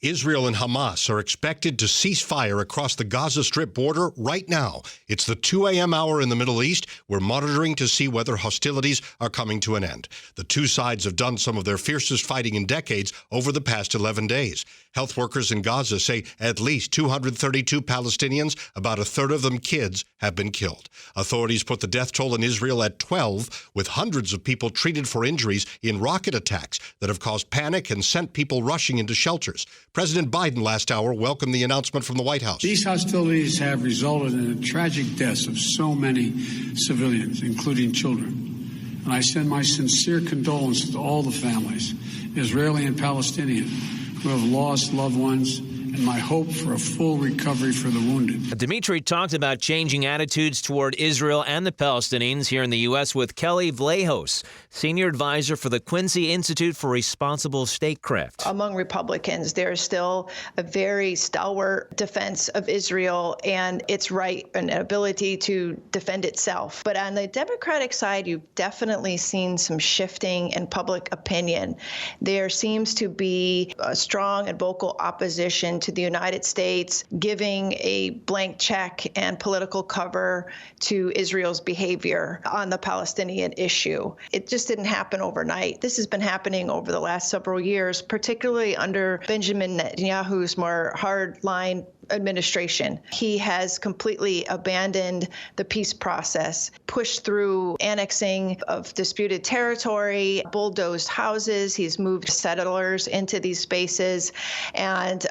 Israel and Hamas are expected to cease fire across the Gaza Strip border right now. It's the 2 a.m. hour in the Middle East. We're monitoring to see whether hostilities are coming to an end. The two sides have done some of their fiercest fighting in decades over the past 11 days. Health workers in Gaza say at least 232 Palestinians, about a third of them kids, have been killed. Authorities put the death toll in Israel at 12, with hundreds of people treated for injuries in rocket attacks that have caused panic and sent people rushing into shelters. President Biden last hour welcomed the announcement from the White House. These hostilities have resulted in the tragic deaths of so many civilians, including children. And I send my sincere condolences to all the families, Israeli and Palestinian, who have lost loved ones, and my hope for a full recovery for the wounded. Dimitri talked about changing attitudes toward Israel and the Palestinians here in the U.S. with Kelley Vlahos, senior advisor for the Quincy Institute for Responsible Statecraft. Among Republicans, there is still a very stalwart defense of Israel and its right and ability to defend itself. But on the Democratic side, you've definitely seen some shifting in public opinion. There seems to be a strong and vocal opposition to the United States giving a blank check and political cover to Israel's behavior on the Palestinian issue. It just didn't happen overnight. This has been happening over the last several years, particularly under Benjamin Netanyahu's more hard-line administration. He has completely abandoned the peace process, pushed through annexing of disputed territory, bulldozed houses. He's moved settlers into these spaces and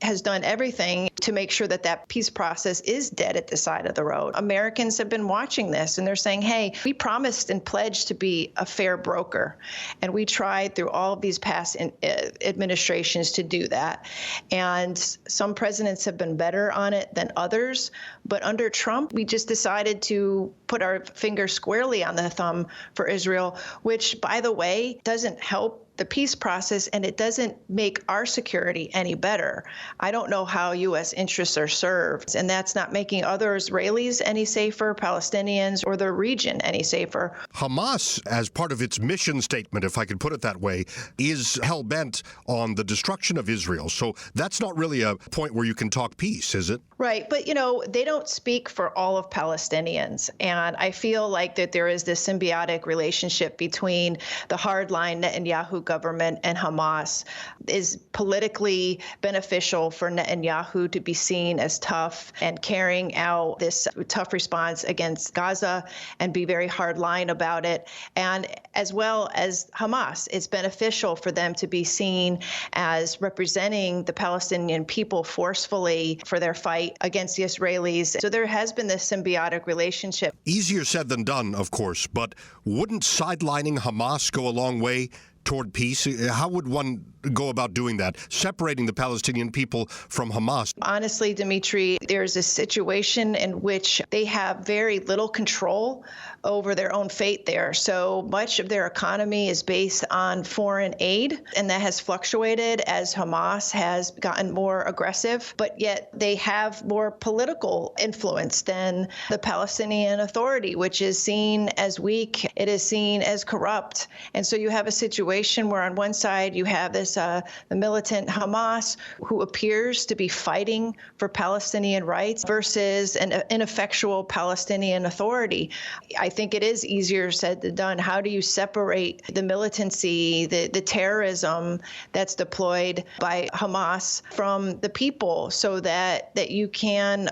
has done everything to make sure that that peace process is dead at the side of the road. Americans have been watching this and they're saying, hey, we promised and pledged to be a fair broker. And we tried through all of these past administrations to do that. And some presidents have been better on it than others. But under Trump, we just decided to put our finger squarely on the thumb for Israel, which, by the way, doesn't help the peace process, and it doesn't make our security any better. I don't know how U.S. interests are served, and that's not making other Israelis any safer, Palestinians, or the region any safer. Hamas, as part of its mission statement, if I could put it that way, is hell-bent on the destruction of Israel. So that's not really a point where you can talk peace, is it? Right. But, you know, they don't speak for all of Palestinians. And I feel like that there is this symbiotic relationship between the hardline Netanyahu government and Hamas. Is politically beneficial for Netanyahu to be seen as tough and carrying out this tough response against Gaza and be very hardline about it. And as well as Hamas, it's beneficial for them to be seen as representing the Palestinian people forcefully for their fight against the Israelis. So there has been this symbiotic relationship. Easier said than done, of course, but wouldn't sidelining Hamas go a long way toward peace? How would one go about doing that, separating the Palestinian people from Hamas? Honestly, Dimitri, there's a situation in which they have very little control over their own fate there. So much of their economy is based on foreign aid, and that has fluctuated as Hamas has gotten more aggressive, but yet they have more political influence than the Palestinian Authority, which is seen as weak. It is seen as corrupt. And so you have a situation where on one side you have this the militant Hamas, who appears to be fighting for Palestinian rights, versus an ineffectual Palestinian Authority. I think it is easier said than done. How do you separate the militancy, the terrorism that's deployed by Hamas from the people so that you can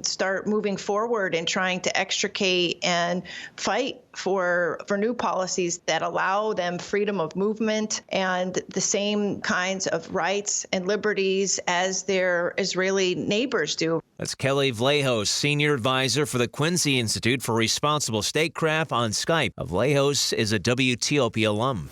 start moving forward and trying to extricate and fight for new policies that allow them freedom of movement and the same kinds of rights and liberties as their Israeli neighbors do. That's Kelley Vlahos, senior advisor for the Quincy Institute for Responsible Statecraft on Skype. Vlahos is a WTOP alum.